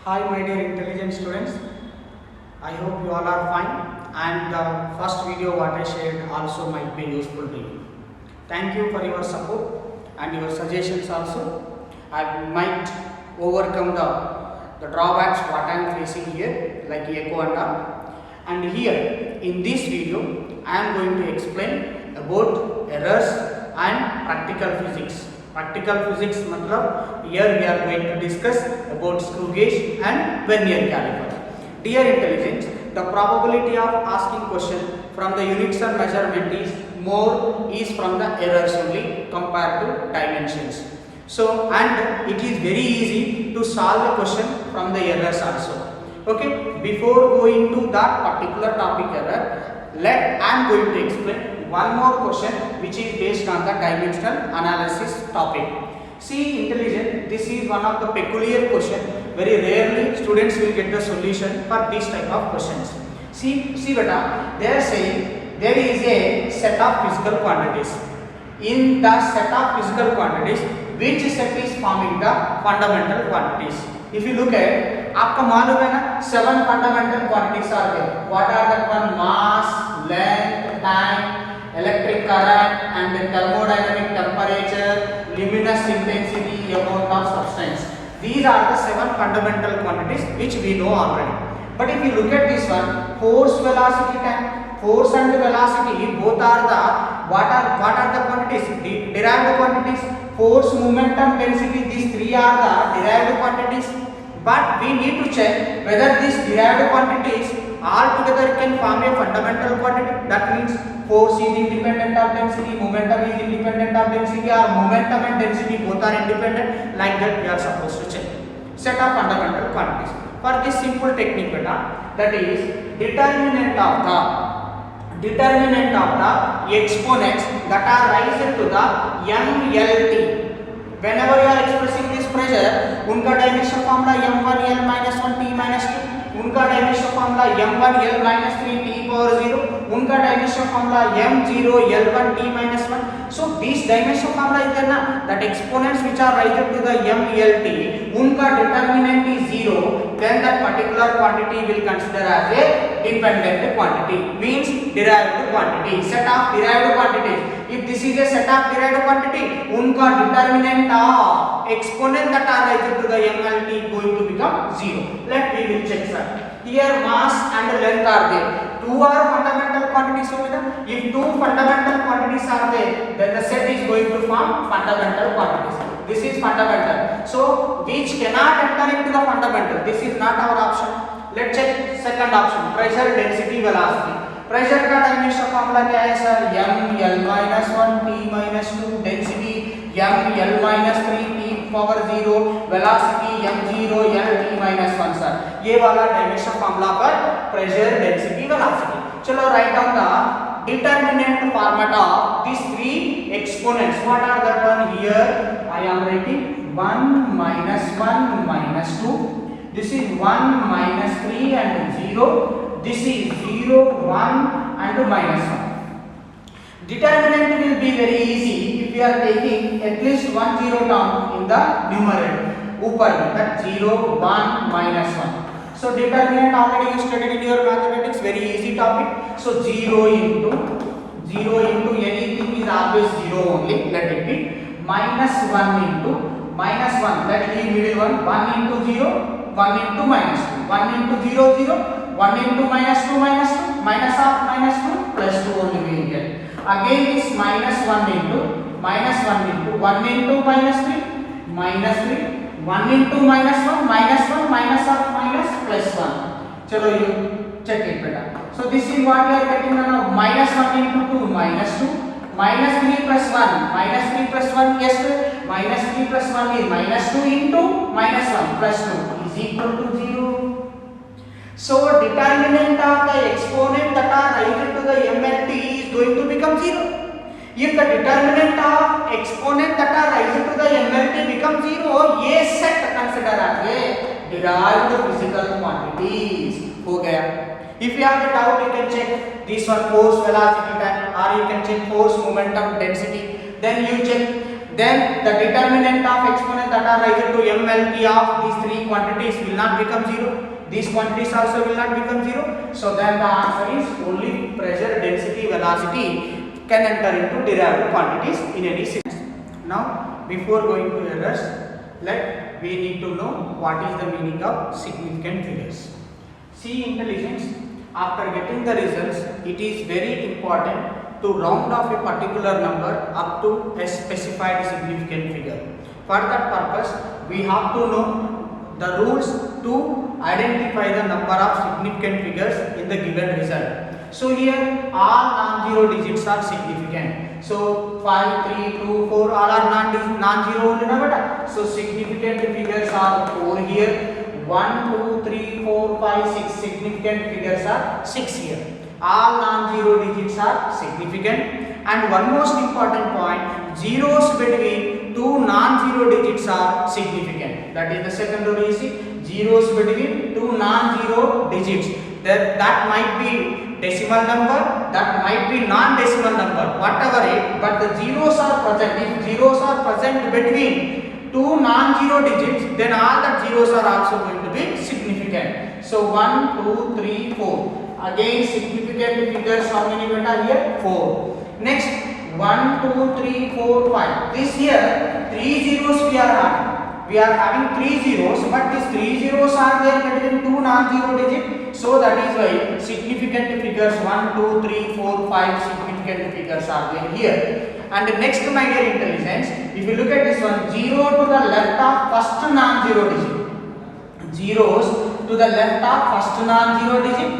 Hi my dear intelligent students, I hope you all are fine and the first video what I shared also might be useful to you. Thank you for your support and your suggestions also. I might overcome the drawbacks what I am facing here like echo and all. And here in this video I am going to explain about errors and practical physics. Practical physics matlab here we are going to discuss about screw gauge and vernier caliper. Dear intelligence, the probability of asking question from the units and measurement is from the errors only compared to dimensions. So and it is very easy to solve the question from the errors also. Okay, before going to that particular topic error, I am going to explain one more question which is based on the dimensional analysis topic. See intelligent, this is one of the peculiar question. Very rarely students will get the solution for this type of questions. See beta, they are saying there is a set of physical quantities. In the set of physical quantities, which set is forming the fundamental quantities? If you look at, आपका मालूम है ना 7 fundamental quantities are there. What are the one? Mass, length, time, electric current and the thermodynamic temperature, luminous intensity, amount of substance. These are the 7 fundamental quantities which we know already. But if you look at this one, force, velocity, time, force and velocity both are the what are the quantities? Derived quantities. Force, momentum, density, these three are the derived quantities. But we need to check whether these derived quantities all together can form a fundamental quantity. That means force is independent of density, momentum is independent of density, or momentum and density both are independent. Like that we are supposed to check. Set of fundamental quantities. For this simple technique beta, that is determinant of the exponents that are raised to the MLT. Whenever you are expressing this pressure, उनका dimension formula m1 l minus 1 t minus 2, उनका dimension formula m1 l minus 3 t power 0, उनका dimension formula m0 l1 t minus 1. So this dimension formula is there na, that exponents which are raised to the MLT, उनका determinant is 0, then that particular quantity will consider as a dependent quantity, means derived quantity, set of derived quantities. If this is a set of derived quantity, उनका determinant of exponent that are raised to the MLT going to become 0. Let we will check sir. Here mass and length are there. Two are fundamental quantities only. If two fundamental quantities are there, then the set is going to form fundamental quantities. This is fundamental. So which cannot enter into the fundamental. This is not our option. Let's check second option. Pressure, density, velocity. Pressure का dimension formula क्या है sir? m l minus 1 t minus 2, density m l minus 3 t power 0, velocity m0 l t minus 1 sir. ये वाला dimension formula पर pressure, density, velocity. चलो write down the determinant format of these three exponents. What are that one? Here I am writing 1 minus 1 minus 2. This is 1 minus 3 and 0. This is 0, 1 and minus 1. Determinant will be very easy if we are taking at least 1 0 term in the numerator. ऊपर में that 0, 1, minus 1. So determinant already you studied in your mathematics, very easy topic. So 0 into anything is always 0 only, let it be. Minus 1 into minus 1, let me middle one. 1 into 0, 1 into minus 2. 1 into 0, 0. 1 into minus 2, minus 2, minus of minus 2, plus 2 only we will get. Again this minus 1 into 1 into minus 3, minus 3, 1 into minus 1, minus of minus, plus 1. Chalo you check it beta. So this is what we are getting now. Minus 1 into 2, minus 2, minus 3 plus 1, minus 3 plus 1, yes sir. Minus 3 plus 1 is minus 2 into minus 1 plus 2 is equal to 0. So determinant of the exponent that are raised to the MLT is going to become 0. If the determinant of exponent that are raised to the MLT becomes 0, ये set consider as a derived physical quantities. हो गया. If you have a doubt, you can check this one force, velocity, time, or you can check force, momentum, density. Then you check then the determinant of exponent that are raised to MLT of these three quantities will not become 0. These quantities also will not become 0. So then the answer is only pressure, density, velocity can enter into derived quantities in any sense. Now, before going to errors, we need to know what is the meaning of significant figures. See intelligence, after getting the results, it is very important to round off a particular number up to a specified significant figure. For that purpose, we have to know the rules to identify the number of significant figures in the given result. So here all non-zero digits are significant. So 5, 3, 2, 4 all are non-zero only na. So significant figures are 4 here. 1, 2, 3, 4, 5, 6 significant figures are 6 here. All non-zero digits are significant. And one most important point, zeros between two non-zero digits are significant. That is the second rule you see. Zeros between two non-zero digits. That might be decimal number, that might be non-decimal number, whatever it, but the zeros are present. If zeros are present between two non-zero digits, then all the zeros are also going to be significant. So 1, 2, 3, 4. Again significant figures, how many beta here? 4. Next 1, 2, 3, 4, 5. This here 3 zeros we are having. We are having 3 zeros, but these 3 zeros are there between two non-zero digits. So that is why significant figures 1, 2, 3, 4, 5 significant figures are there here. And next, my dear intelligence, if you look at this one, 0 to the left of first non-zero digit, zeros to the left of first non-zero digit,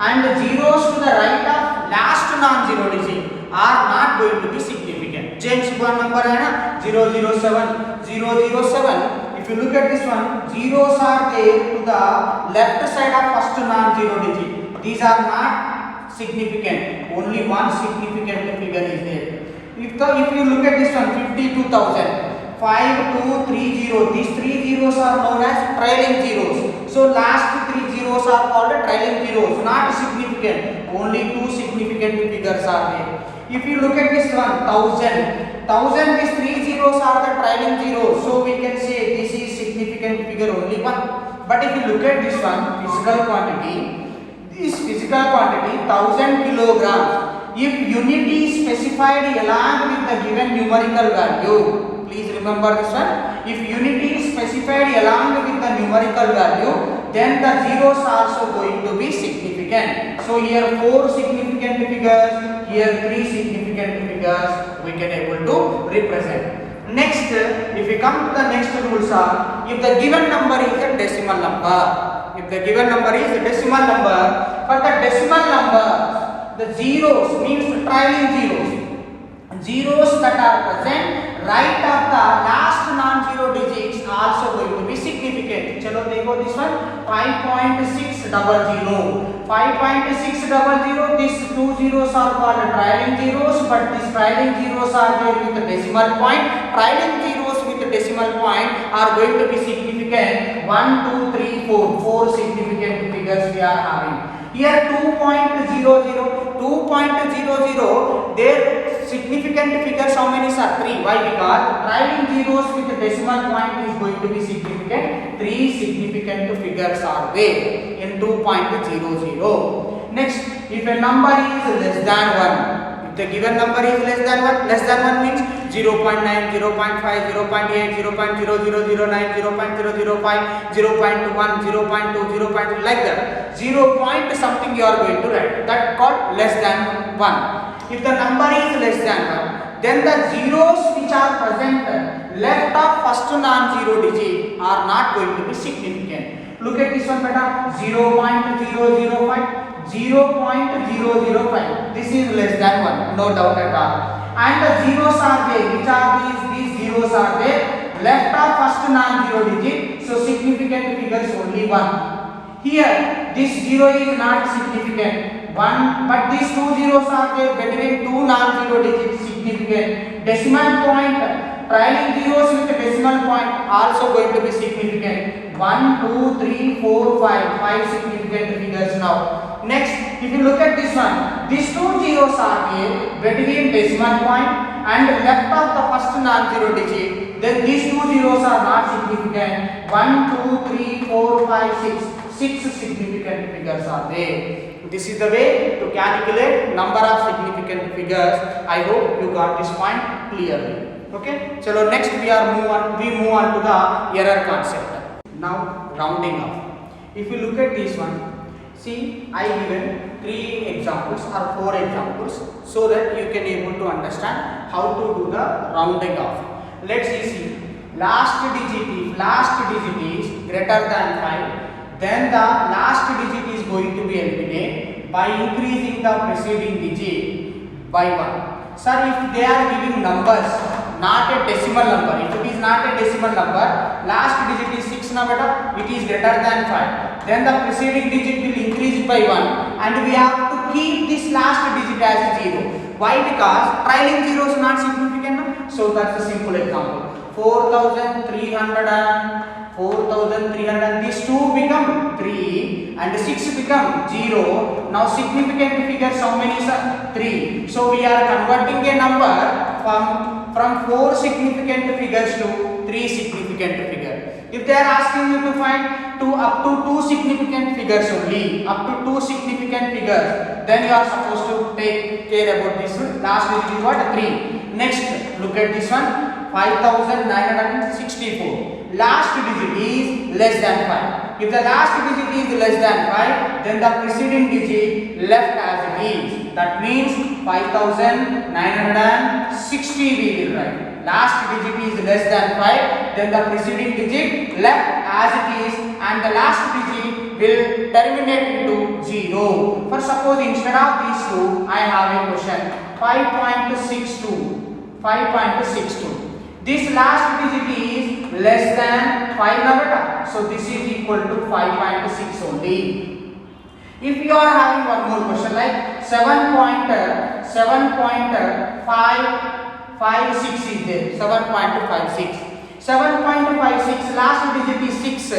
and zeros to the right of last non-zero digit are not going to be significant. James Bond number है ना 007 007. If you look at this one, zeros are there to the left side of first non-zero digit. These are not significant. Only one significant figure is there. If you look at this one, 52,000, 5230. These 3 zeros are known as trailing zeros. So last 3 zeros are called trailing zeros, not significant. Only 2 significant figures are there. If you look at this one, 1000, these 3 zeros are the trailing zeros. So we can say this is significant figure only 1. But if you look at this one, physical quantity, this physical quantity 1000 kilograms. If unit is specified along with the given numerical value, please remember this one. If unit is specified along with the numerical value, then the zeros are also going to be significant. So here 4 significant figures, here 3 significant figures we can able to represent. Next, if we come to the next rules are, if the given number is a decimal number, if the given number is a decimal number, for the decimal number, the zeros means trailing zeros. Zeros that are present right of the last non-zero digits also going to be significant. Chalo dekho this one 5.600. 5.600. These 2 zeros are called trailing zeros, but these trailing zeros are there with a decimal point. Trailing zeros with a decimal point are going to be significant. 1, 2, 3, 4. 4 significant figures we are having. Here 2.00, their significant figures how many are 3. Why? Because trailing zeros with a decimal point is going to be significant. 3 significant figures are there in 2.00. Next, if a number is less than 1, if the given number is less than 1 means 0.9, 0.5, 0.8, 0.0009, 0.005, 0.1, 0.2, 0.3, like that. 0 point something you are going to write. That called less than 1. If the number is less than 1, then the zeros which are present left of first non-zero digit are not going to be significant. Look at this one, beta. 0.005. 0.005. This is less than 1, no doubt at all. And the zeros are there. Which are these zeros are there left of first non-zero digit. So significant figures only 1. Here this 0 is not significant 1, but these 2 zeros are there between 2 non-zero digits significant. Decimal point, trailing zeros with a decimal point also going to be significant. 1, 2, 3, 4, 5. 5 significant figures now. Next, if you look at this one, these two zeros are here between decimal point and left of the first non-zero digit. Then these two zeros are not significant. 1, 2, 3, 4, 5, 6. 6 significant figures are there. This is the way to calculate number of significant figures. I hope you got this point clearly. Okay. So next we move on to the error concept. Now rounding off. If you look at this one, see I given 3 examples or 4 examples so that you can able to understand how to do the rounding off. Let's see. Last digit is greater than 5. Then the last digit is going to be eliminated by increasing the preceding digit by 1. Sir, if they are giving numbers, not a decimal number, if it is not a decimal number, last digit is 6 na beta, it is greater than 5. Then the preceding digit will increase by 1 and we have to keep this last digit as 0. Why? Because trailing 0 is not significant. So that's a simple example. 4,300, these 2 become 3 and 6 become 0. Now significant figures how many are? 3. So we are converting a number from 4 significant figures to 3 significant figures. If they are asking you to find up to 2 significant figures only, up to 2 significant figures, then you are supposed to take care about this one. Last digit is what? 3. Next, look at this one. 5,964. Last digit is less than 5. If the last digit is less than 5, then the preceding digit left as it is. That means 5,960 we will write. Last digit is less than 5, then the preceding digit left as it is and the last digit will terminate into 0. For suppose instead of these two, I have a question. 5.62. This last digit is less than 5 na. So this is equal to 5.6 only. If you are having one more question like 7.556 is there. 7.56. 7.56 last digit is 6.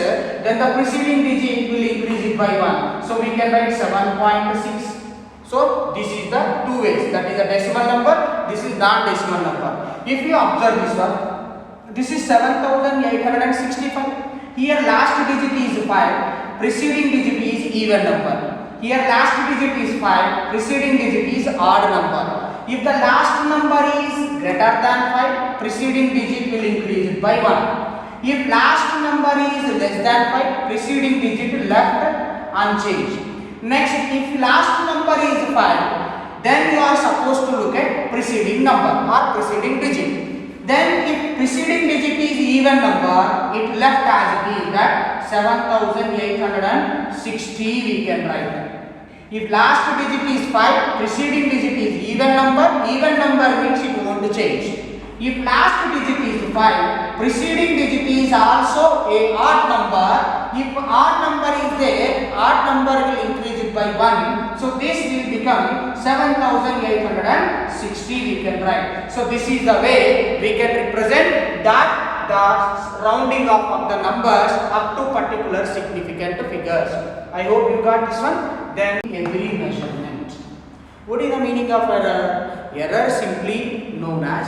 Then the preceding digit will increase it by 1. So we can write 7.6. So this is the 2 ways. That is a decimal number. This is non-decimal number. If you observe this one, this is 7,865. Here last digit is 5. Preceding digit is even number. Here last digit is 5. Preceding digit is odd number. If the last number is greater than 5, preceding digit will increase it by 1. If last number is less than 5, preceding digit left unchanged. Next, if last number is 5, then you are supposed to look at preceding number or preceding digit. Then if preceding digit is even number, it left as it is, that 7,860 we can write. If last digit is 5, preceding digit is even number means it won't change. If last digit is 5, preceding digit is also a odd number. If odd number is there, odd number will increase it by 1. So this will become 7,860 we can write. So this is the way we can represent that the rounding up of the numbers up to particular significant figures. I hope you got this one. Then every measurement. What is the meaning of error? Error simply known as,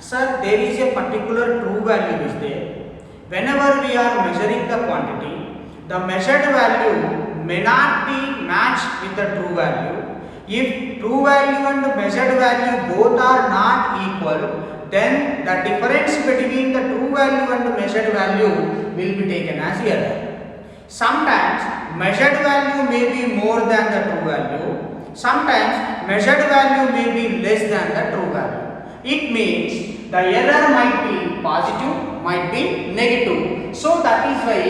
sir, there is a particular true value is there. Whenever we are measuring the quantity, the measured value may not be matched with the true value. If true value and measured value both are not equal, then the difference between the true value and measured value will be taken as error. Sometimes measured value may be more than the true value. Sometimes measured value may be less than the true value. It means the error might be positive, might be negative. So that is why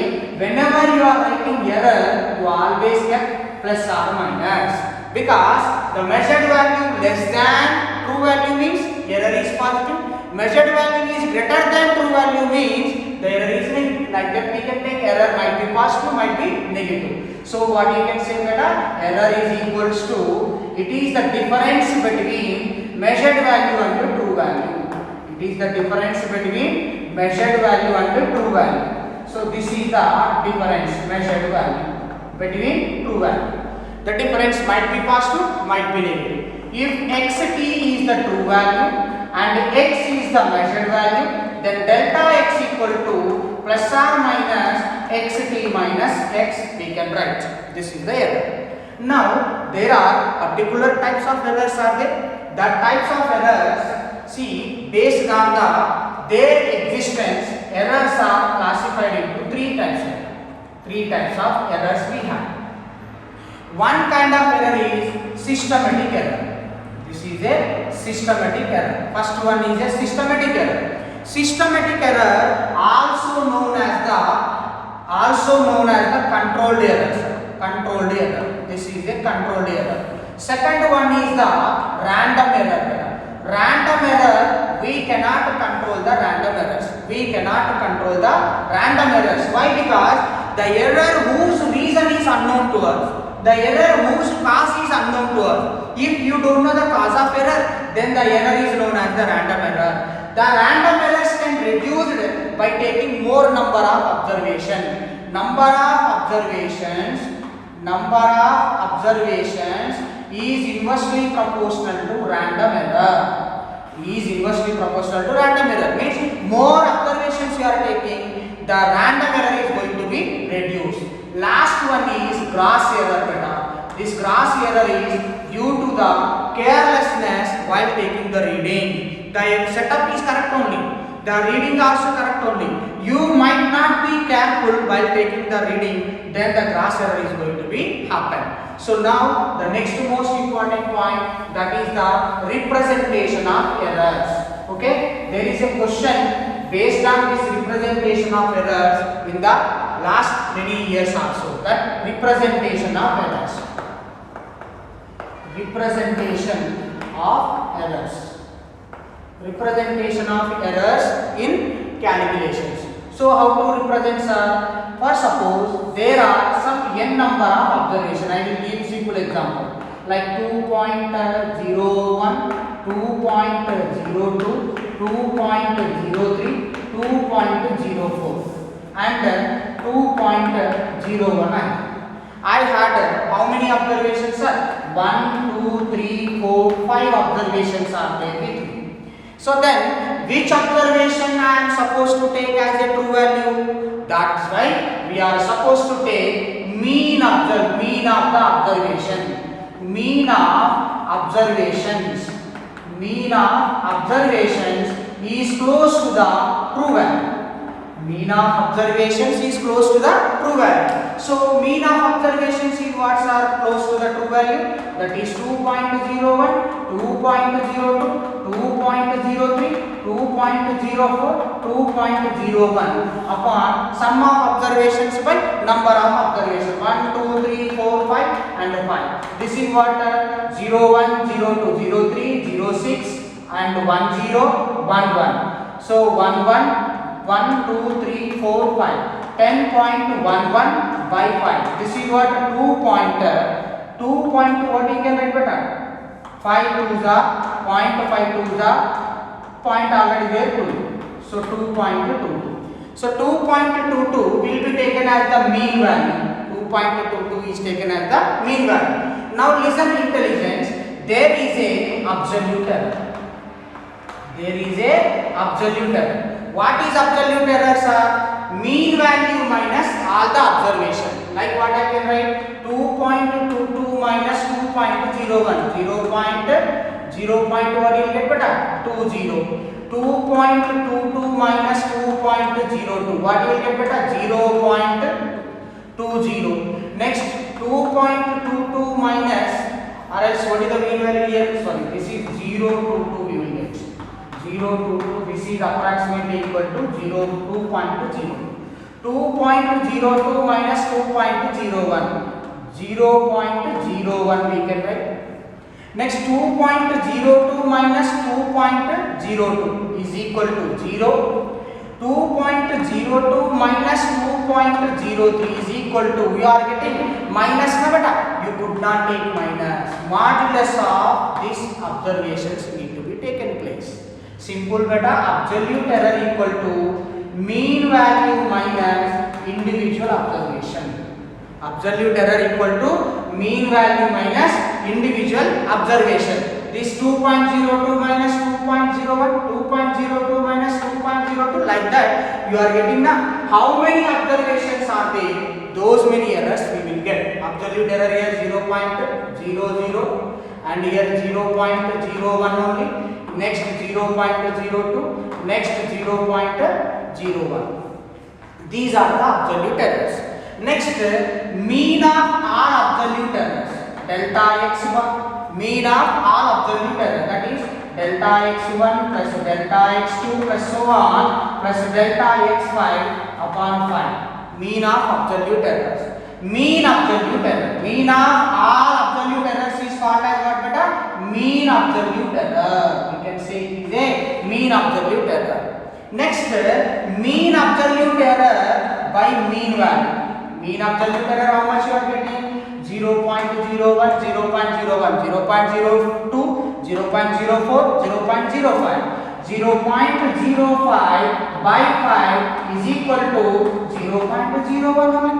whenever you are writing error, you always get plus or minus. Because the measured value less than true value means error is positive. Measured value is greater than true value means the error is negative. Like that we can take error might be positive, might be negative. So what you can say that error is equals to, it is the difference between measured value and true value. It is the difference between measured value and true value. So this is the difference measured value between true value. The difference might be positive, might be negative. If xt is the true value and x is the measured value, then delta x equal to plus or minus xt minus x we can write. This is the error. Now there are particular types of errors are there. The types of errors, see, based on their existence, errors are classified into three types. Three types of errors we have. One kind of error is systematic error. This is a systematic error. First one is a systematic error. Systematic error also known as the controlled error. Controlled error. This is a controlled error. Second one is the random error. Random error, we cannot control the random errors. We cannot control the random errors. Why? Because the error whose reason is unknown to us. The error whose cause is unknown to us. If you don't know the cause of error, then the error is known as the random error. The random errors can be reduced by taking more number of observations. Number of observations is inversely proportional to random error. Means more observations you are taking, the random error is going to be reduced. Last one is gross error beta. This gross error is due to the carelessness while taking the reading. The setup is correct only. The reading also correct only. You might not be careful while taking the reading, then the gross error is going to be happen. So now the next most important point, that is the representation of errors. Okay, there is a question based on this representation of errors in the last many years also. That representation of errors. Representation of errors. Representation of errors in calculations. So how to represent, sir? For suppose there are some n number of observation. I will give simple example like 2.01, 2.02, 2.03, 2.04 and 2.01. I had how many observations, sir? 1, 2, 3, 4, 5 observations are there with me. So then, which observation I am supposed to take as a true value? That's why we are supposed to take mean of the observation. Mean of observations is close to the true value. Mean of observations is close to the true value. So mean of observations is what are close to the true value, that is 2.01, 2.02, 2.03, 2.04, 2.01 upon sum of observations by number of observations 1, 2, 3, 4, 5 and 5. This is what 01, 02, 03, 06 and 10, 11. So 11, 1, 2, 3, 4, 5. 10.11 by 5. This is what 2 pointer. 2 point, what you can write better? 5 2s are 0.5 2s are point already there 2. So 2.22. So 2.22 will be taken as the mean value. 2.22 is taken as the mean value. Now listen intelligence. There is a absolute error. There is a absolute error. What is absolute error, sir? Mean value minus all the observation. Like what I can write? 2.22 minus 2.01. 0.0 what you will get better? 20. 2.22 minus 2.02. What you will get better? 0.20. Next 2.22 minus, or else what is the mean value here? Sorry, this is 0.22 we will get. 0.22, this is approximately equal to 2.20. 2.02 minus 2.01. 0.01 we can write. Next 2.02 minus 2.02 is equal to 0. 2.02 minus 2.03 is equal to, we are getting minus na beta. You could not take minus. Modulus of these observations need to be taken place. Simple beta, absolute error equal to mean value minus individual observation. Absolute error equal to mean value minus individual observation. This 2.02 minus 2.01, 2.02 minus 2.02, like that you are getting the how many observations are there, those many errors we will get. Absolute error here 0.00 and here 0.01 only, next 0.02, next 0.01. These are the absolute errors. Next, mean of all absolute errors, delta x1, mean of all absolute error, that is delta x1 plus delta x2 plus so on plus delta x5 upon 5. Mean of absolute errors. Mean absolute error. Mean of all absolute errors is called as what beta? Mean absolute error. We can say it is a mean absolute error. Next, mean absolute error by mean value. Mean absolute error, how much you are getting? 0.01, 0.01, 0.02, 0.04, 0.05. 0.05 by 5 is equal to 0.01 only.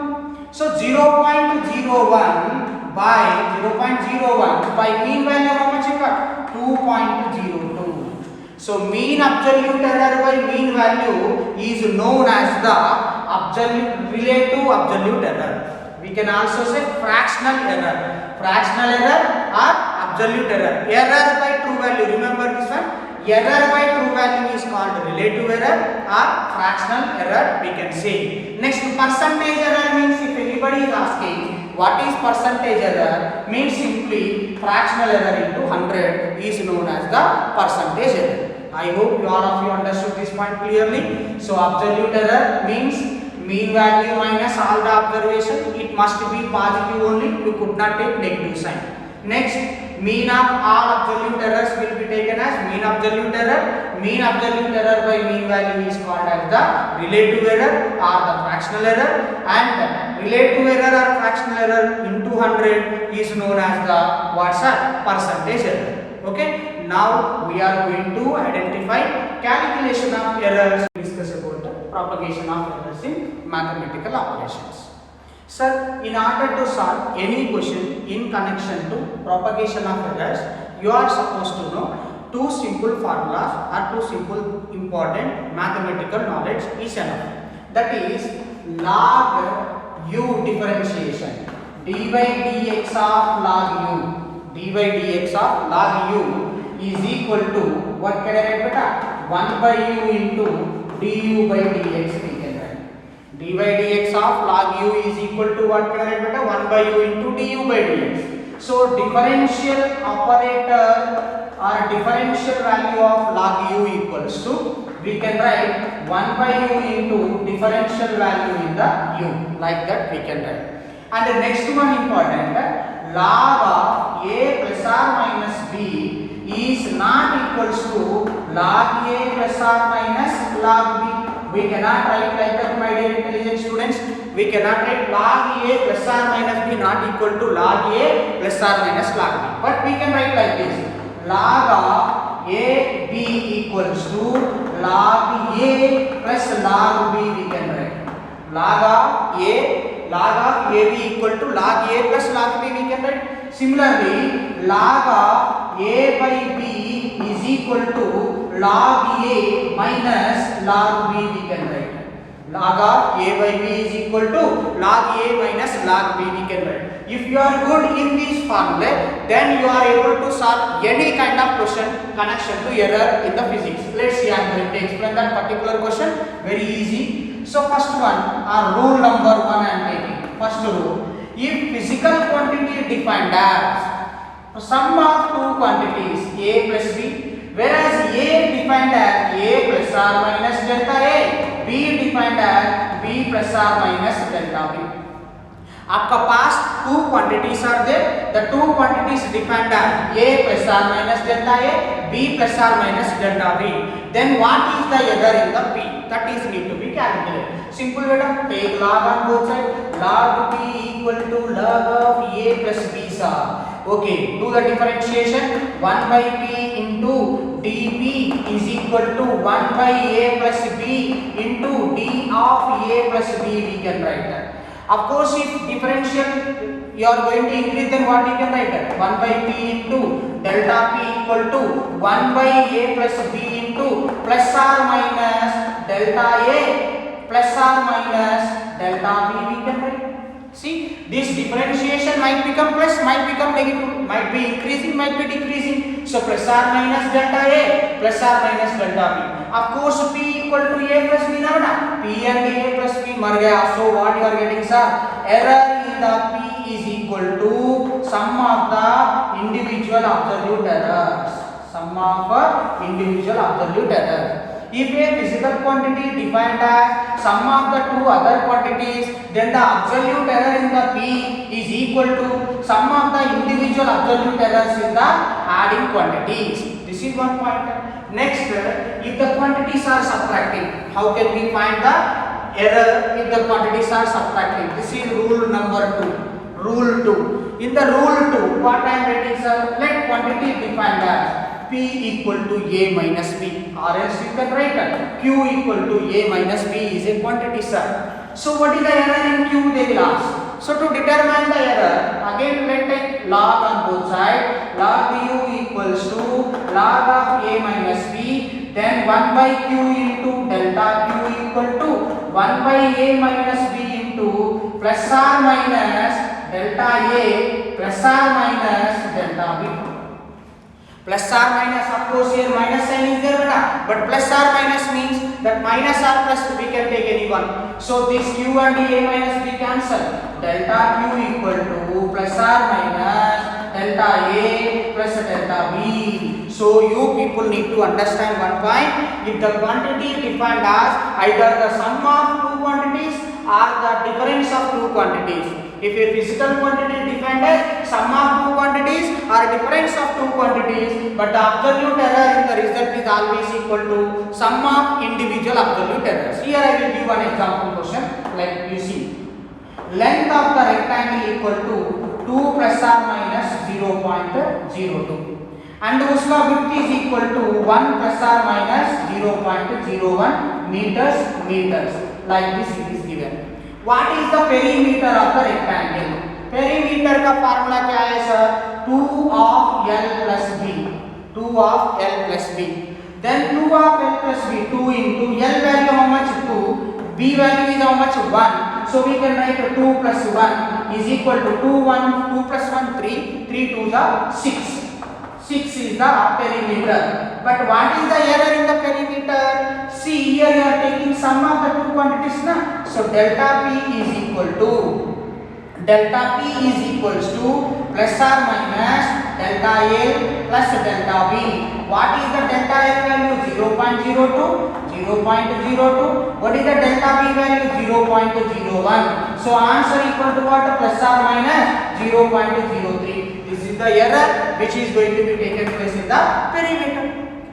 So 0.01 by 0.01 by mean value, how much you got? 2.02. So mean absolute error by mean value is known as the absolute relative absolute error. We can also say fractional error. Fractional error or absolute error. Error by true value. Remember this one. Error by true value is called relative error or fractional error, we can say. Next, percentage error means, if anybody is asking what is percentage error, means simply fractional error into 100 is known as the percentage error. I hope all of you understood this point clearly. So absolute error means mean value minus all the observation. It must be positive only. You could not take negative sign. Next, mean of all absolute errors will be taken as mean absolute error. Mean absolute error by mean value is called as the relative error or the fractional error, and relative error or fractional error into 100 is known as the what's a percentage error. Okay, now we are going to identify calculation of errors. Discuss about the propagation of errors in mathematical operations. Sir, in order to solve any question in connection to propagation of errors, you are supposed to know two simple formulas or two simple important mathematical knowledge is enough. That is log u differentiation. D by dx of log u. D by dx of log u is equal to, what can I write beta? 1 by u into du by dx. D by dx of log u is equal to, what can I write beta? 1 by u into du by dx. So differential operator or differential value of log u equals to, we can write 1 by u into differential value in the u, like that we can write. And the next one important, log of a plus or minus b is not equals to log a plus or minus log b. We cannot write like that, my dear intelligent students. We cannot write log a plus or minus b not equal to log a plus or minus log b. But we can write like this. Log of a b equals to log a plus log b, we can write. Log of a b equal to log a plus log b, we can write. Similarly, log of a by b is equal to log a minus log b, we can write. Log of a by b is equal to log a minus log b, we can write. If you are good in this formula, then you are able to solve any kind of question connection to error in the physics. Let's see, I am going to explain that particular question. Very easy. So first one, rule number 1 I am taking. First rule, if physical quantity is defined as sum of two quantities a plus b, whereas a defined as a plus or minus delta a, b defined as b plus or minus delta b. आपका पास two quantities are there. The two quantities defined as a plus or minus delta a, b plus or minus delta b. Then what is the error in the p? That is need to be calculated. Simple beta, take log on both sides. Log p equal to log of a plus b sir. Okay, do the differentiation. 1 by p into dp is equal to 1 by a plus b into d of a plus b, we can write that. Of course, if differential you are going to increase, then what you can write? 1 by p into delta p equal to 1 by a plus b into plus or minus delta a plus or minus delta b we can write. See, this differentiation might become plus, might become negative, might be increasing, might be decreasing. So plus or minus delta a plus or minus delta b. Of course, p equal to a plus b now. P and a plus b mar gaya. So what you are getting, sir? Error in the p is equal to sum of the individual absolute errors. Sum of individual absolute errors. If a physical quantity defined as sum of the two other quantities, then the absolute error in the p is equal to sum of the individual absolute errors in the adding quantities. This is one point. Next, if the quantities are subtracting, how can we find the error if the quantities are subtracting? This is rule number 2. Rule 2. In the rule 2, what I am writing, sir? Let quantity defined as p equal to a minus b, or else you can write q equal to a minus b is a quantity, sir. So what is the error in q, they will ask. So to determine the error, again let take log on both sides. Log u equals to log of a minus b, then 1 by q into delta q equal to 1 by a minus b into plus or minus delta a plus or minus delta b. Plus or minus, of course here minus sign is there, but plus or minus means that minus or plus we can take any one. So this q and a minus b cancel. Delta q equal to plus or minus delta a plus delta b. So you people need to understand one point. If the quantity defined as either the sum of two quantities or the difference of two quantities. If a physical quantity is defined as sum of two quantities or difference of two quantities, but the absolute error in the result is always equal to sum of individual absolute errors. Here I will give one example question, like you see. Length of the rectangle equal to 2 plus or minus 0.02 and उसका width is equal to 1 plus or minus 0.01 meters. Like this it is given. What is the perimeter of the rectangle? Perimeter का formula क्या है sir? 2 of L plus B. 2 of L plus B. Then 2 of L plus B. 2 into L value how much? 2. B value is how much? 1. So we can write 2 plus 1 is equal to 2 plus 1 3. 3 2 is 6. 6 is the perimeter. But what is the error in the perimeter? See here you are taking sum of the two quantities na. So delta p is equal to plus or minus delta L plus delta B. What is the delta L value? 0.02. What is the delta B value? 0.01. So answer equal to what? Plus or minus 0.03. This is the error which is going to be taken place in the perimeter.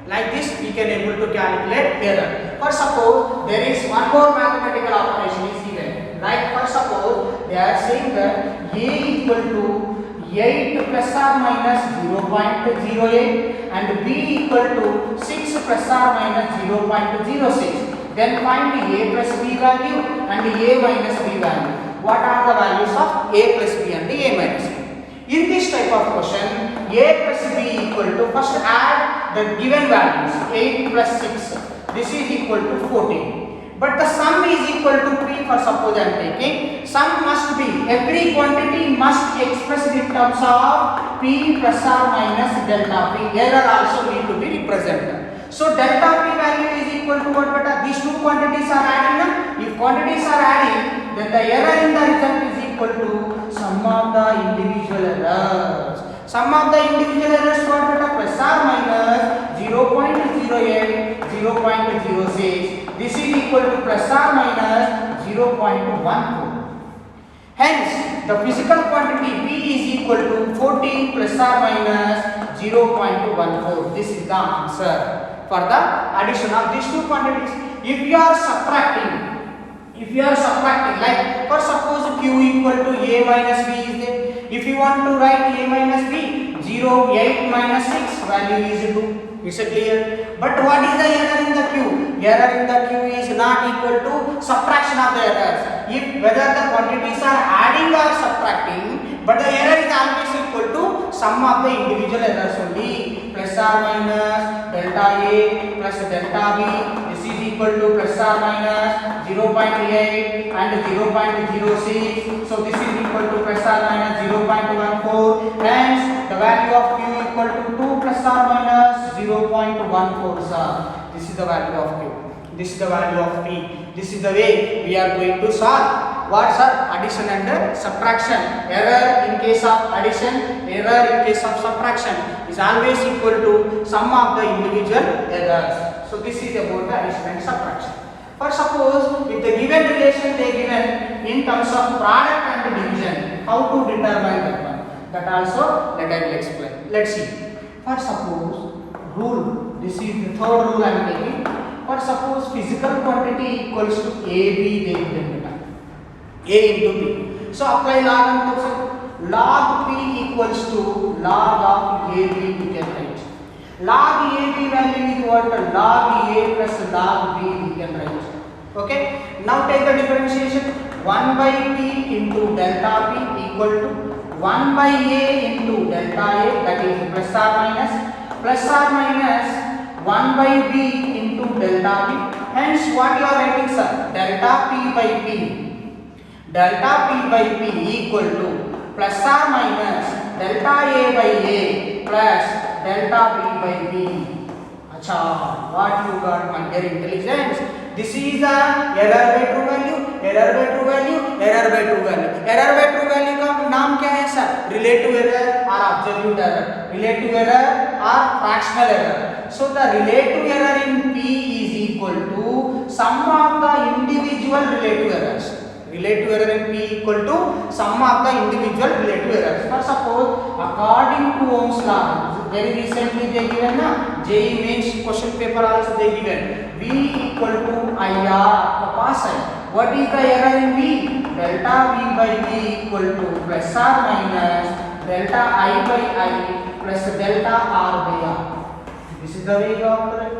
Like this we can able to calculate error. For suppose there is one more mathematical operation is given. Like for suppose they are saying that a equal to 8 plus or minus 0.08 and b equal to 6 plus or minus 0.06. Then find a plus b value and a minus b value. What are the values of a plus b and a minus b? In this type of question, a plus b equal to, first add the given values, 8 plus 6, this is equal to 14. But the sum is equal to p, for suppose I am taking, sum must be, every quantity must express in terms of p plus or minus delta p, error also need to be represented. So delta p value is equal to what? These two quantities are adding. If quantities are adding, then the error in the result is equal to sum of the individual errors. Sum of the individual errors what? Plus or minus 0.08, 0.06. This is equal to plus or minus 0.14. Hence, the physical quantity P is equal to 14 plus or minus 0.14. This is the answer for the addition of these two quantities. If you are subtracting, like for suppose q equal to a minus b is there. If you want to write a minus b, 0, 8 minus 6 value is 2. Is it clear? But what is the error in the Q? Error in the Q is not equal to subtraction of the errors. If whether the quantities are adding or subtracting, but the error is always equal to sum of the individual errors only. Plus or minus delta A plus delta B. This is equal to plus or minus 0.8 and 0.06. So this is equal to plus or minus 0.14. Hence the value of Q equal to 2 plus or minus 0.14, sir. This is the value of Q. This is the value of P. This is the way we are going to solve. What, sir? Addition and subtraction. Error in case of addition, error in case of subtraction is always equal to sum of the individual errors. So this is about the addition and subtraction. For suppose with the given relation they given in terms of product and division, how to determine that one? That also let I will explain. Let's see. For suppose rule, this is the third rule I am taking. For suppose physical quantity equals to AB, they given data. A into B. So apply log and put log P equals to log of AB we can write. Log AB value is what? Log A plus log B we can write. Okay. Now take the differentiation. 1 by P into delta P equal to 1 by A into delta A, that is plus or minus 1 by B into delta B. Hence what you are writing, sir? Delta P by P. Delta P by P equal to plus or minus delta A by A plus delta B by B. Acha, what you got, my dear intelligence? This is the error by true value, error by true value, error by true value. Error by true value का नाम क्या है sir? Relative error or absolute error. Relative error or fractional error. So the relative error in P is equal to sum of the individual relative errors. Relative error in P equal to sum of the individual relative errors. For suppose according to Ohm's law, very recently they given na JEE mains question paper also they given V equal to IR capacity. What is the error in V? Delta V by V equal to plus or minus delta I by I plus delta R by R. This is the way you have to write.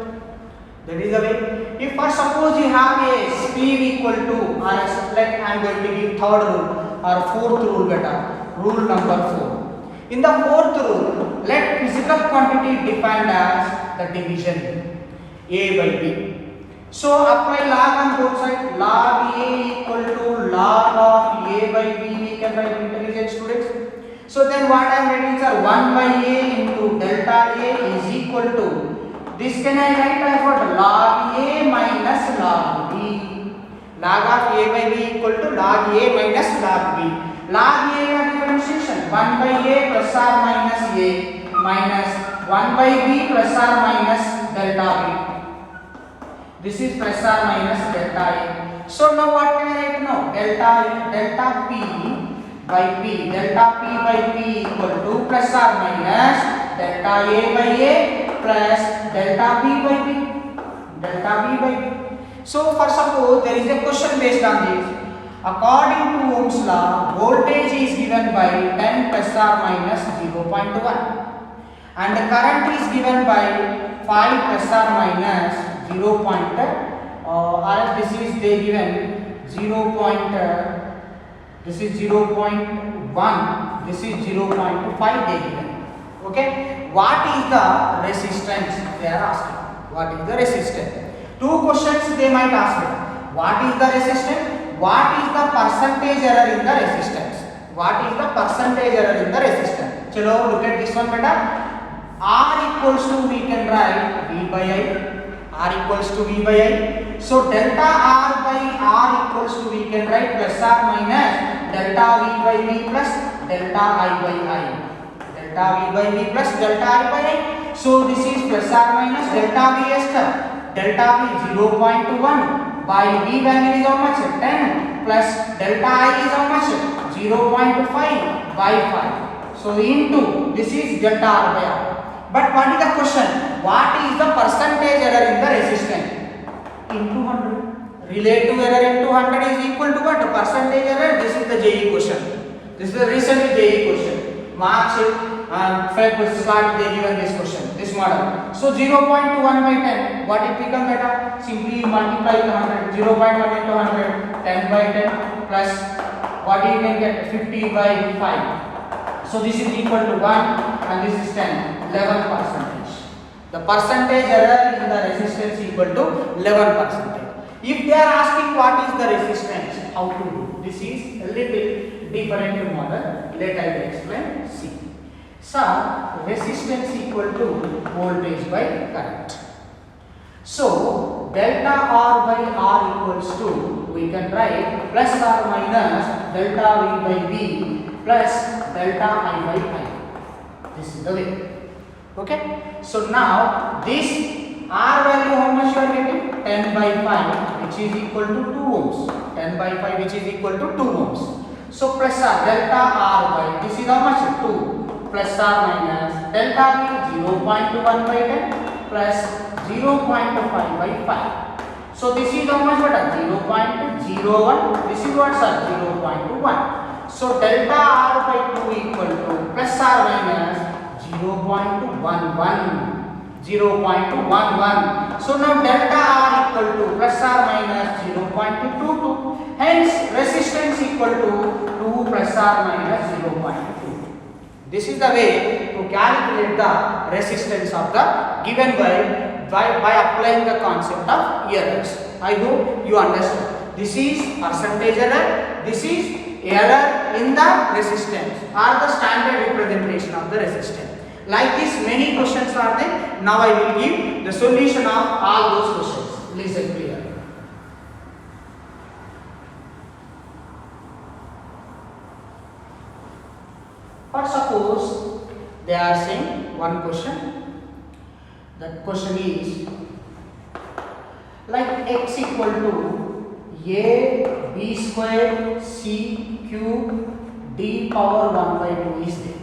That is the way. If for suppose you have a speed equal to, or like I am going to give third rule or fourth rule better, rule number 4. In the fourth rule, let physical quantity defined as the division A by B. So apply log on both sides. Log A equal to log of A by B. We can write intelligent students. So then what I am writing, sir? 1 by A into delta A is equal to. This can I write as what? Log A minus log B. Log of A by B equal to log A minus log B. Log A differentiation 1 by A plus or minus A minus 1 by B plus or minus delta B. This is plus or minus delta A. So now what can I write now? Delta P by P. Delta P by P equal to plus or minus delta A by A plus delta B by B. Delta B by B. So for suppose there is a question based on this. According to Ohm's law, voltage is given by 10 plus or minus 0.1 and the current is given by 5 plus or minus 0. Or this is they given 0. This is 0.1. This is 0.5 they given. Okay. What is the resistance? They are asking. What is the resistance? Two questions they might ask. What is the resistance? What is the percentage error in the resistance? What is the percentage error in the resistance? Chalo, look at this one better. R equals to, we can write V by I. R equals to V by I. So delta R by R equals to, we can write plus or minus delta V by V plus delta I by I. Delta V by V plus delta I by I. So this is plus or minus delta V as delta V 0.1 by V value is how much? 10 plus delta I is how much? 0.5 by 5. So into this is delta R by R. But what is the question? What is the percentage error in the resistance? Into 100. Relative error into 100 is equal to what? Percentage error. This is the JEE question. This is the recent JEE question. March Feb start they given this question. This model. So 0.1 by 10, what it become beta? Simply multiply the 100. 0.1 into 100, 10 by 10 plus what you can get 50 by 5. So this is equal to 1 and this is 10, 11%. The percentage error in the resistance equal to 11%. If they are asking what is the resistance, how to do? This is a little different model. Let I will explain. See. So resistance equal to voltage by current. So delta R by R equals to, we can write plus or minus delta V by V plus delta I by I. This is the way. Okay. So now this R value how much you are getting? 10 by 5 which is equal to 2 ohms. 10 by 5 which is equal to 2 ohms. So plus R delta R by, this is how much? 2 plus or minus delta V 0.1 by 10 plus 0.5 by 5. So this is how much? 0.01. This is what, sir? 0.1. So delta R by 2 equal to plus or minus 0.11. 0.11. So now delta R equal to plus or minus 0.22. Hence resistance equal to 2 plus or minus 0.2. This is the way to calculate the resistance of the given by applying the concept of errors. I hope you understand. This is percentage error. This is error in the resistance or the standard representation of the resistance. Like this, many questions are there. Now I will give the solution of all those questions. Listen clear. For suppose they are saying one question. That question is like x equal to a b square c cube d power 1 by 2 is there.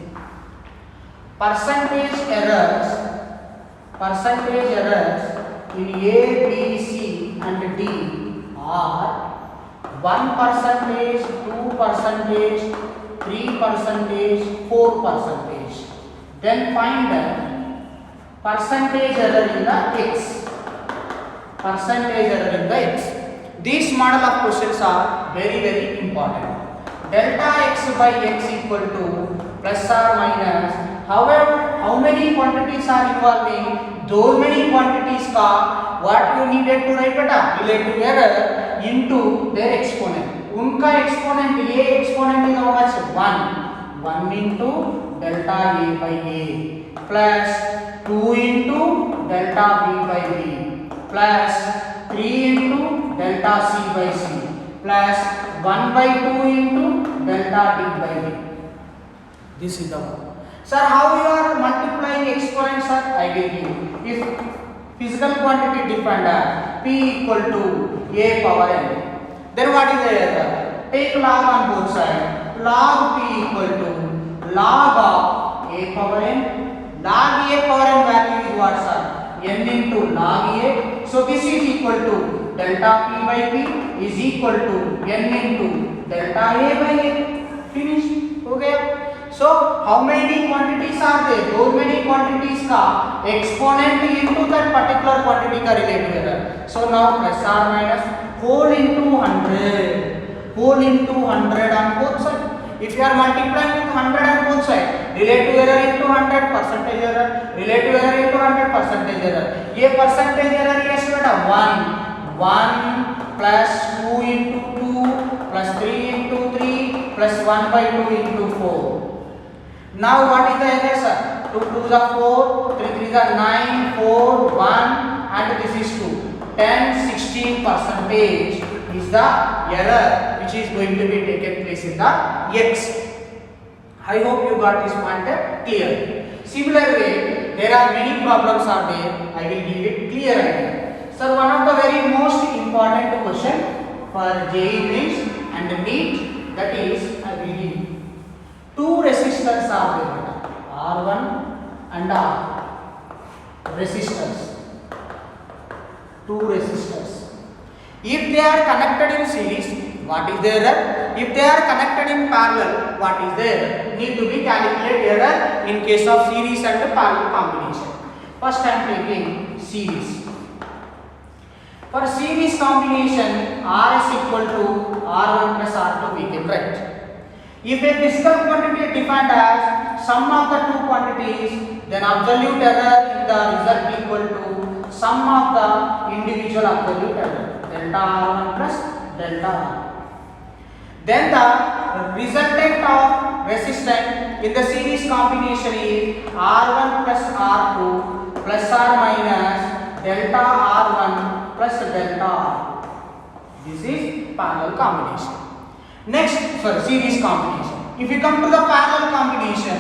Percentage errors in A, B, C and D are 1%, 2%, 3%, 4%. Then find the percentage error in the X. Percentage error in the X. These model of questions are very important. Delta X by X equal to plus or minus. However, how many quantities are involving? Those many quantities का what you needed to write beta? Relative error into their exponent. उनका exponent A exponent is how much? 1 into delta A by A plus 2 into delta B by B plus 3 into delta C by C plus 1 by 2 into delta D by D. This is the one. Sir, how you are multiplying exponents, sir? I will give. If physical quantity defined as P equal to A power n, then what is the error? Take log on both sides. Log P equal to log of A power n. Log A power n value is what, sir? N into log A. So this is equal to delta P by P is equal to N into delta A by A. Finished. Okay. So how many quantities are there? Those many quantities का exponent into that particular quantity का relative error. So now plus or minus whole into 100 on both sides. If you are multiplying with 100 on both sides, relative error into 100, percentage error, relative error into 100, percentage error. ये percentage error yes बेटा 1 plus 2 into 2 plus 3 into 3 plus 1 by 2 into 4. Now what is the error, sir? 2 2s are 4, 3 3s are 9, 4, 1 and this is 2. 10-16% is the error which is going to be taken place in the X. I hope you got this point clear. Similar way, there are many problems are there. I will give it clear idea. Sir, one of the very most important question for JEE Mains and NEET, that is I will give. Two resistors are there, R1 and R. Resistors. Two resistors. If they are connected in series, what is the error? If they are connected in parallel, what is the error? Need to be calculated error in case of series and parallel combination. First I am taking series. For series combination, R is equal to R1 plus R2 we can write. If a physical quantity is defined as sum of the two quantities, then absolute error in the result equal to sum of the individual absolute error, delta R1 plus delta R. Then the resultant of resistance in the series combination is R1 plus R2 plus or minus delta R1 plus delta R. This is parallel combination. Next, for series combination. If you come to the parallel combination,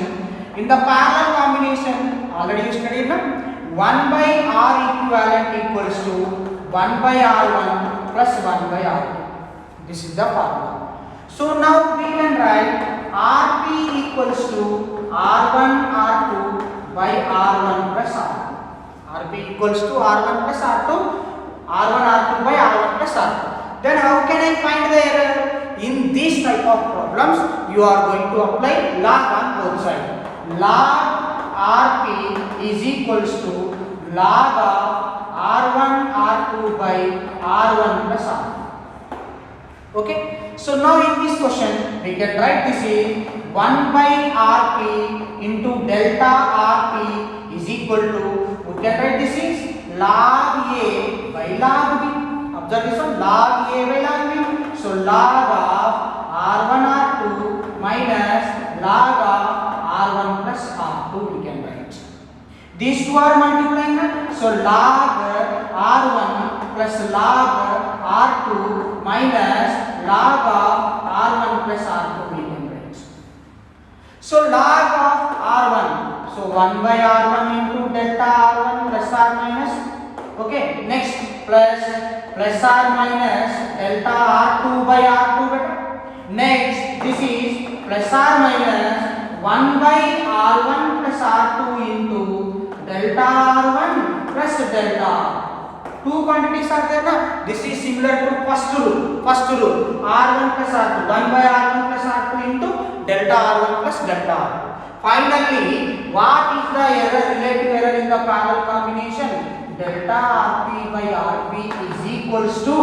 in the parallel combination, already you studied now, 1 by R equivalent equals to 1 by R1 plus 1 by R2. This is the formula. So now we can write Rp equals to R1 R2 by R1 plus R2. Rp equals to R1 plus R2, R1 R2 by R1 plus R2. Then how can I find the error? In this type of problems, you are going to apply log on both sides. Log Rp is equals to log of R1 R2 by R1 plus R2. Okay. So now in this question, we can write this is 1 by Rp into delta Rp is equal to, we can write this is log A by log B. Observe this one, log A by log B. So log of R1 R2 minus log of R1 plus R2 we can write. These two are multiplying, so log R1 plus log R2 minus log of R1 plus R2 we can write. So log of R1, so 1 by R1 into delta R1 plus R minus, okay, next plus R minus delta R2 by R2 better. Next this is plus R minus 1 by R1 plus R2 into delta R1 plus delta R. Two quantities are there na? This is similar to first rule. R1 plus R2, 1 by R1 plus R2 into delta R1 plus delta R. Finally, what is the error, relative error in the parallel combination? Delta Rp by Rp is equals to,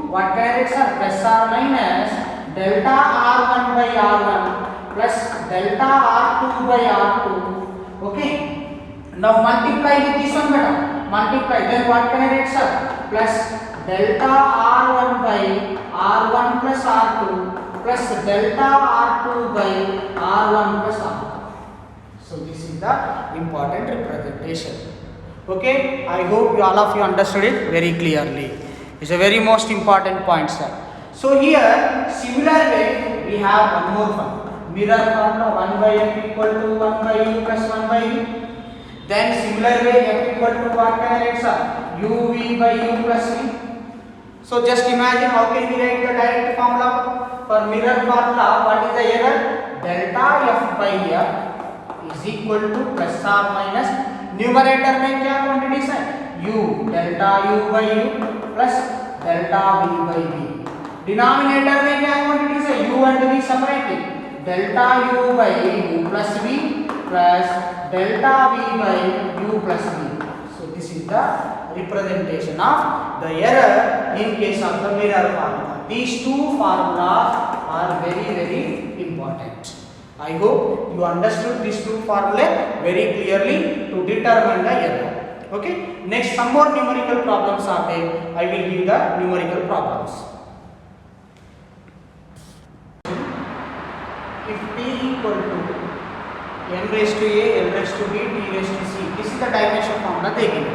what directs are plus or minus delta R1 by R1 plus delta R2 by R2. Okay. Now multiply with this one better. Multiply, then what can I write, sir? Plus delta R1 by R1 plus R2 plus delta R2 by R1 plus R2. So this is the important representation. Okay, I hope all of you understood it very clearly. It's a very most important point, sir. So here, similar way, we have one more one. Mirror formula, 1 by f equal to 1 by u plus 1 by u. Then similar way, f equal to what can I write, sir? uv by u plus v. So just imagine how can we write the direct formula for mirror formula. What is the error? Delta f by f is equal to plus or minus, numerator में क्या quantities है? u, delta u by u plus delta v by v. Denominator में क्या quantities है? u and v separately, delta u by u plus v plus delta v by u plus v. So this is the representation of the error in case of the mirror formula. These two formulas are very, very important. I hope you understood these two formulae very clearly to determine the error. Okay. Next, some more numerical problems are there. I will give the numerical problems. If t equal to m raised to a, l raised to b, t raised to c, this is the dimension formula they give.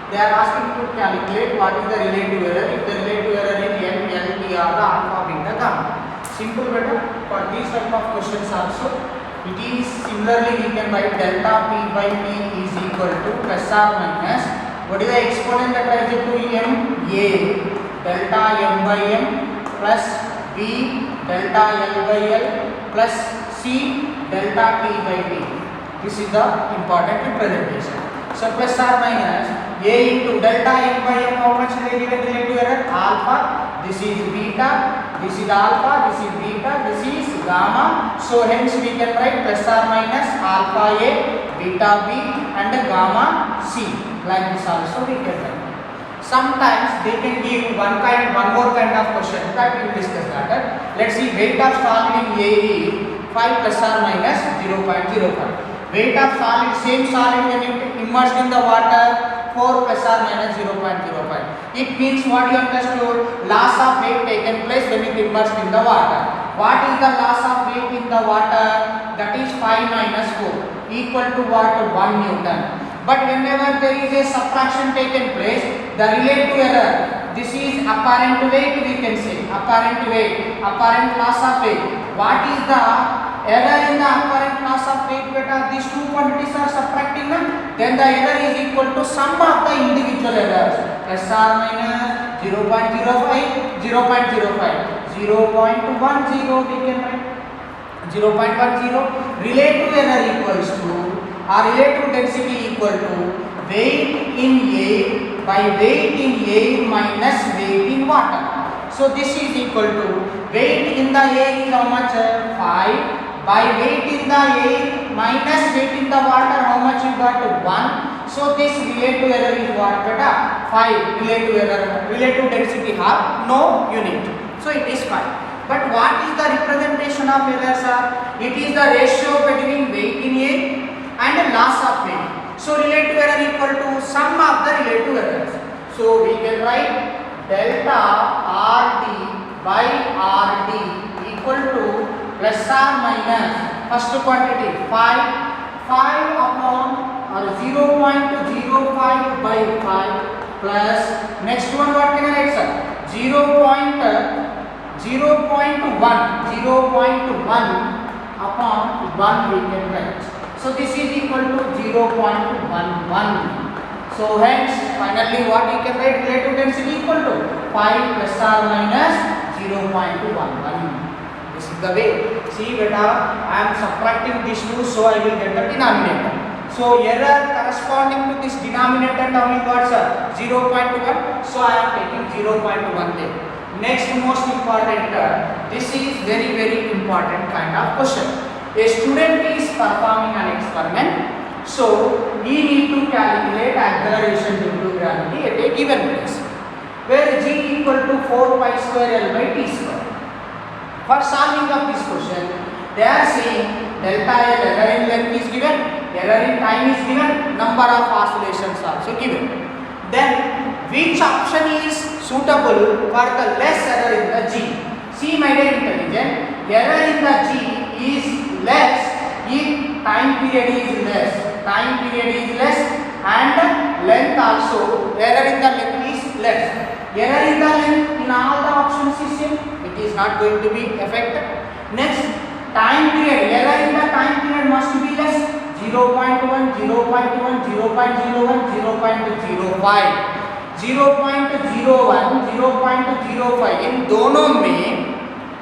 They are asking to calculate what is the relative error. If the relative error in m, l, t are the alpha, beta, gamma. Simple better for these type of questions also. It is similarly we can write delta p by t is equal to plus or minus, what is the exponent that I get to m? A delta m by m plus b delta l by l plus c delta t by t. This is the important representation. So plus or minus a into delta m by m, how much they given relative error? Alpha. This is beta, this is alpha, this is beta, this is gamma. So hence we can write plus or minus alpha a, beta b and gamma c. Like this also we can write. Sometimes they can give one more kind of question that we will discuss that. Let's see, weight of solid in A is 5 plus or minus 0.05. Weight of solid, same solid when immersed in the water, 4 plus or minus 0.05. It means what you understood? Loss of weight taken place when it immersed in the water. What is the loss of weight in the water? That is 5 minus 4 equal to what? 1 Newton. But whenever there is a subtraction taken place, the relative error, this is apparent weight, we can say, apparent weight, apparent loss of weight. What is the error in the apparent loss of weight? Beta, these two quantities are subtracting them, then the error is equal to sum of the individual errors, plus or minus 0.05, 0.05, 0.10 we can write, 0.10. Relative error equals to, or relative density equal to weight in air by weight in air minus weight in water. So this is equal to weight in the air is how much? 5 by weight in the air minus weight in the water, how much you got? 1. So this relative error is what? Beta 5. Relative error, relative density have no unit, so it is 5. But what is the representation of errors? It is the ratio between weight in air and loss of weight. So relative error equal to sum of the relative errors. So we can write delta RD by RD equal to plus or minus first quantity 5 upon or 0.05 by 5 plus next one what can I write, sir? 0.1 upon 1 we can write. So this is equal to 0.11. So hence finally what you can write? Relative density equal to 5 plus or minus 0.11. This is the way. See beta, I am subtracting these two, so I will get the denominator. So error corresponding to this denominator now we got, sir, 0.1. So I am taking 0.1 there. Next most important, this is very important kind of question. A student is performing an experiment, so he need to calculate acceleration due to gravity at a given place, where g equal to 4 pi square L by t square. For solving of this question, they are saying delta L, error in length is given, error in time is given, number of oscillations also given. Then which option is suitable for the less error in the g? See my dear intelligent, error in the g is less if time period is less, and length also, error in the length is less. Error in the length in all the options is same, it is not going to be affected. Next, time period, error in the time period must be less, 0.1, 0.1, 0.01, 0.05. 0.01, 0.05 in दोनों में,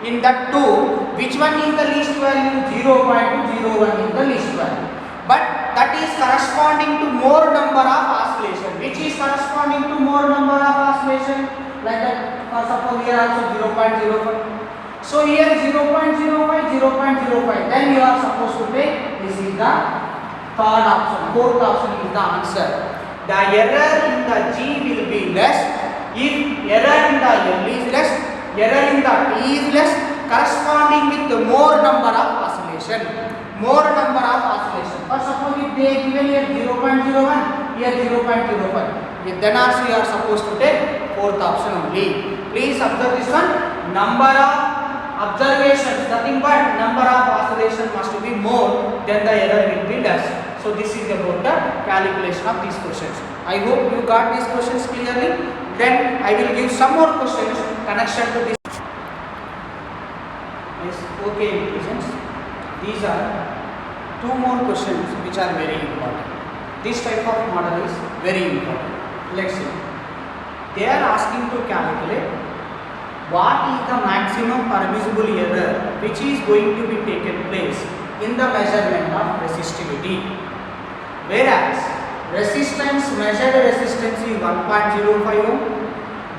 in that two, which one is the least value? 0.01 is the least value. But that is corresponding to more number of oscillation. Which is corresponding to more number of oscillation? Like that, for suppose here also 0.05. So here 0.05, 0.05. Then you are supposed to take, this is the third option. Fourth option is the answer. The error in the G will be less if error in the L is less, error in the T is less, corresponding with the more number of oscillation. More number of oscillation. For suppose if they given here 0.01, here 0.05, then also you are supposed to take fourth option only. Please observe this one. Number of observations, nothing but number of oscillation must be more, then the error will be less. So this is about the calculation of these questions. I hope you got these questions clearly. Then I will give some more questions connection to this. Yes, okay, questions. These are two more questions which are very important. This type of model is very important. Let's see. They are asking to calculate what is the maximum permissible error which is going to be taken place in the measurement of resistivity. Whereas resistance, measured resistance is 1.05 ohm,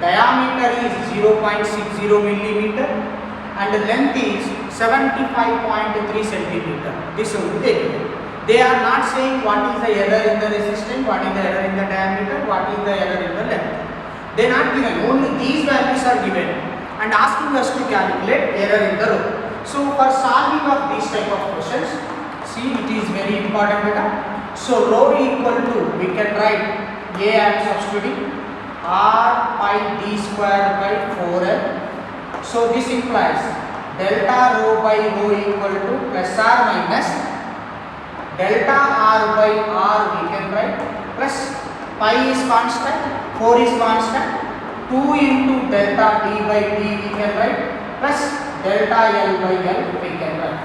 diameter is 0.60 millimeter, and length is 75.3 centimeter. This will be taken. They are not saying what is the error in the resistance, what is the error in the diameter, what is the error in the length. They are not given, only these values are given and asking us to calculate error in the row. So for solving of these type of questions, see, it is very important beta. So rho equal to, we can write A, I am substituting R pi d square by 4l. So this implies delta rho by rho equal to plus or minus delta R by R, we can write, plus pi is constant, 4 is constant, 2 into delta d by d we can write, plus delta L by L we can write.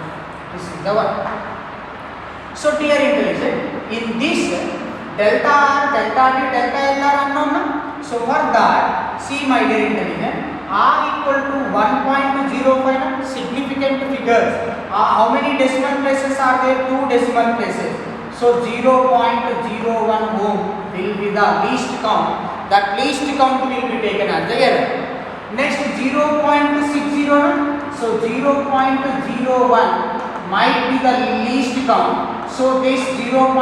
This is the one. So dear intelligent, in this delta R, delta D, delta L are unknown. So for that, see my dear intelligent, R equal to 1.05, significant figures. How many decimal places are there? 2 decimal places. So 0.01 ohm will be the least count. That least count will be taken as the error. Next 0.60. So 0.01 might be the least count. So this 0.01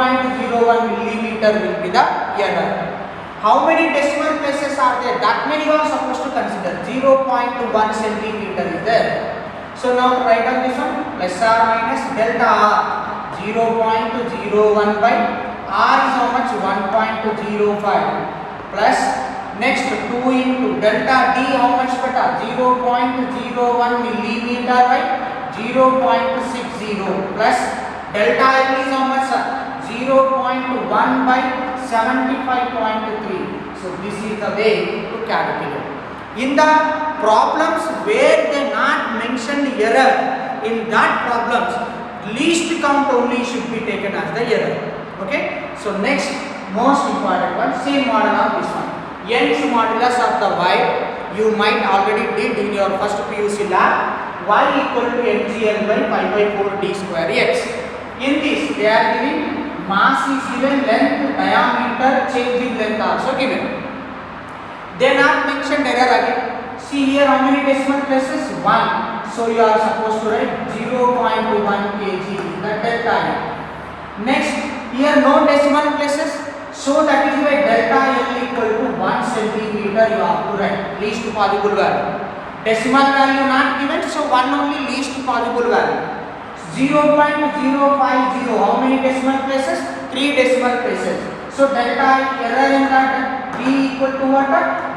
millimeter will be the error. How many decimal places are there? That many you are supposed to consider. 0.1 centimeter is there. So now write down this one, plus or minus delta R, 0.01 by R is how much? 1.05 plus next 2 into delta D, how much beta? 0.01 millimeter by 0.60 plus delta L is how much? 0.1 by 75.3. So this is the way to calculate. In the problems where they not mentioned error, in that problems least count only should be taken as the error. Okay. So next most important one, same model of this one. Young's modulus of the y, you might already did in your first PUC lab. Y equal to mgl by pi by 4 d square x. In this they are giving mass is given, length, diameter, change in length also given. They not mentioned error again. See here how many decimal places? 1. So you are supposed to write 0.1 kg is the delta L. Next here no decimal places. So that is why delta L equal to 1 centimeter you have to write. Least possible value. Decimal value not given. So 1 only least possible value. 0.050, how many decimal places? 3 decimal places. So delta error in that D equal to what?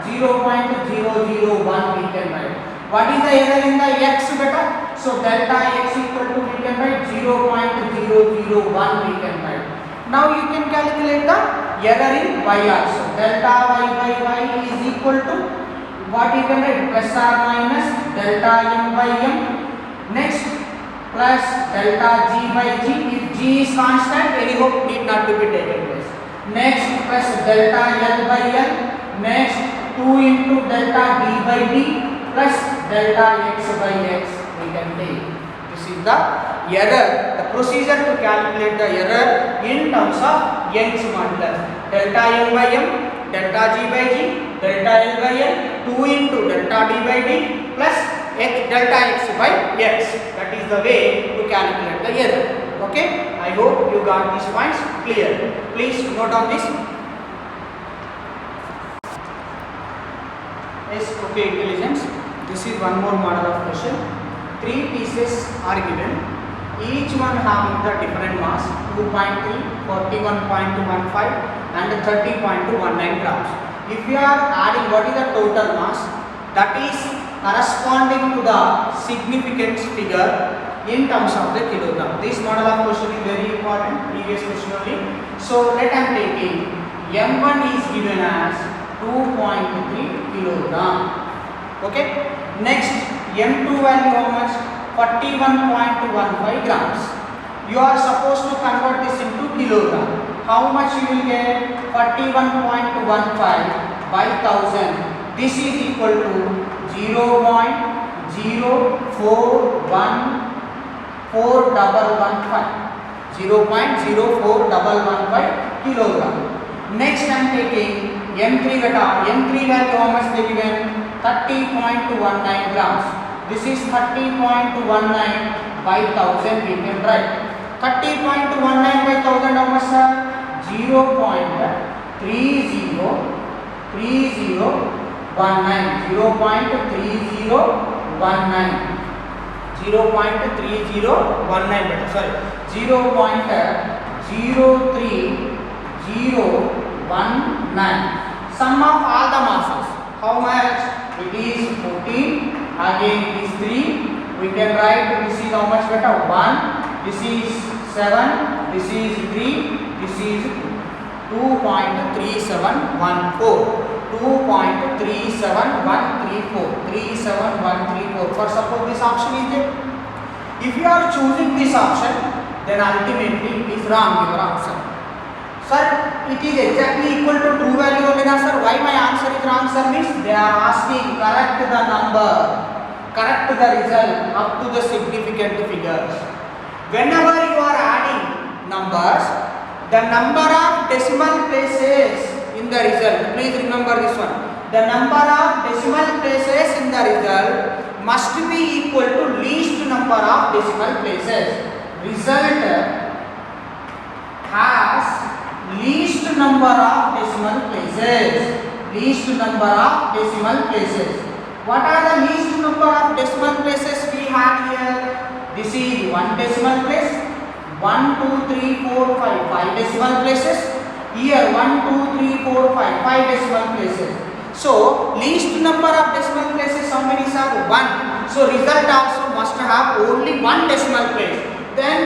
0.001 we can write. What is the error in the x beta? So delta x equal to we can write 0.001 we can write. Now you can calculate the error in y also. Delta y by y is equal to what you can write? Plus or minus delta m by m. Next plus delta g by g. If g is constant, anyhow need not to be taken place. Next plus delta L by L. Next 2 into delta d by d plus delta x by x we can take. This is the error, the procedure to calculate the error in terms of Young's modulus. Delta m by m, delta g by g, delta L by L, 2 into delta d by d plus delta x by x. That is the way to calculate the error. Okay, I hope you got these points clear. Please note down this. Yes, okay, intelligence. This is one more model of question. 3 pieces are given, each one having the different mass 2.3, 41.15 and 30.19 grams. If you are adding what is the total mass, that is corresponding to the significance figure in terms of the kilogram. This model of question is very important, previous question only. So let us take M1 is given as 2.3 kilogram. Okay. Next M2 value how much? 41.15 grams. You are supposed to convert this into kilogram. How much you will get? 41.15 by 1000. This is equal to 0.04145. 0.04115 kilogram. Next I am taking M3 beta. M3 value how much they given? 30.19 grams. This is 30.19 by 1000 we can write. 30.19 by 1000 how much sir? 0.3019 better, sorry, 0.03019. Sum of all the masses, how much? It is 14, again it is 3, we can write this is how much better? 1, this is 7, this is 3, this is 2.3714. 2.37134. For suppose this option is there. If you are choosing this option, then ultimately it is wrong your answer. Sir, it is exactly equal to true value only na sir. Why my answer is wrong sir? Means they are asking correct the number, correct the result up to the significant figures. Whenever you are adding numbers, the number of decimal places in the result, please remember this one, the number of decimal places in the result must be equal to least number of decimal places. Result has least number of decimal places. Least number of decimal places. What are the least number of decimal places we have here? This is 1 decimal place. 1, 2, 3, 4, 5, 5 decimal places. Here 1, 2, 3, 4, 5, 5 decimal places. So least number of decimal places how many are? 1. So result also must have only 1 decimal place. Then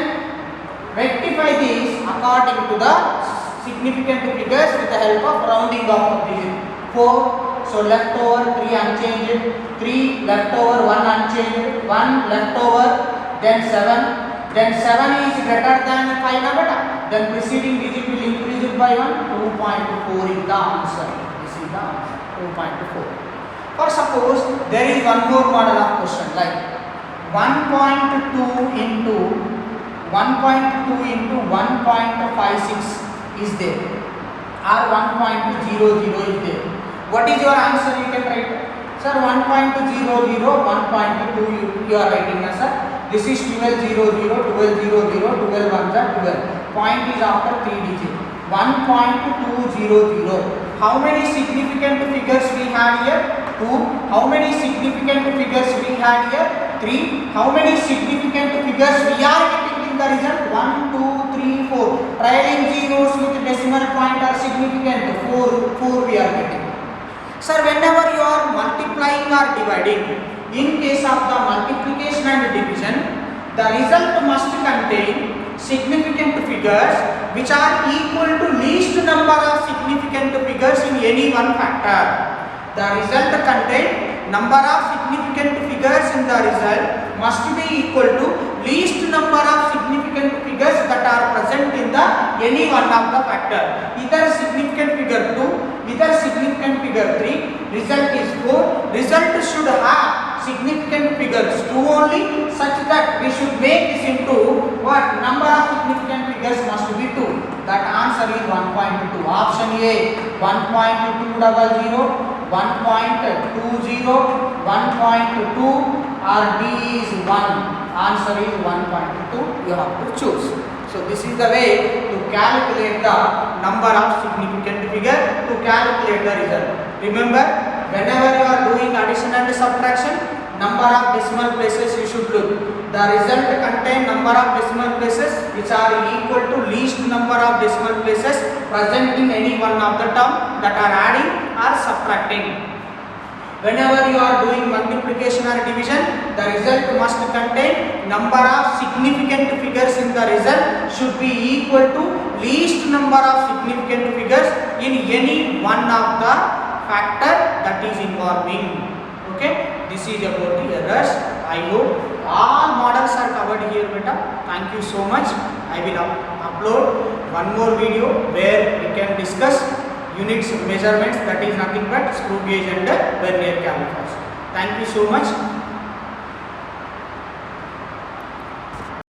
rectify this according to the significant figures with the help of rounding off of digit. 4. So left over 3 unchanged, 3 left over 1 unchanged, 1 left over, then 7. Then 7 is greater than 5 na beta. Then preceding digit will increase it by 1. 2.4 is the answer. This is the answer. 2.4. Or suppose there is one more model of question like 1.2 into 1.56 is there or 1.00 is there. What is your answer? You can write, sir, 1.00, 1.2 you are writing, sir. This is 1200, 1200, 12 ones are 12. Point is after 3 digits. 1.200. How many significant figures we had here? 2. How many significant figures we had here? 3. How many significant figures we are getting in the result? 1, 2, 3, 4. Trailing zeros with decimal point are significant. 4 we are getting. Sir, whenever you are multiplying or dividing, in case of the multiplication and division, the result must contain significant figures which are equal to least number of significant figures in any one factor. The result contain number of significant figures in the result must be equal to least number of significant figures that are present in the any one of the factor. Either significant figure 2, either significant figure 3, result is 4. Result should have significant figures 2 only, such that we should make this into what? Number of significant figures must be 2. That answer is 1.2. Option A 1.200, 1.20, 1.2 or D is 1. Answer is 1.2. You have to choose. So this is the way to calculate the number of significant figure to calculate the result. Remember, whenever you are doing addition and subtraction, number of decimal places you should look. The result contain number of decimal places which are equal to least number of decimal places present in any one of the term that are adding or subtracting. Whenever you are doing multiplication or division, the result must contain number of significant figures in the result should be equal to least number of significant figures in any one of the factor that is involving. Okay, this is about the errors. I hope all models are covered here beta. Thank you so much. I will upload one more video where we can discuss units measurements, that is nothing but screw gauge and vernier calipers. Thank you so much.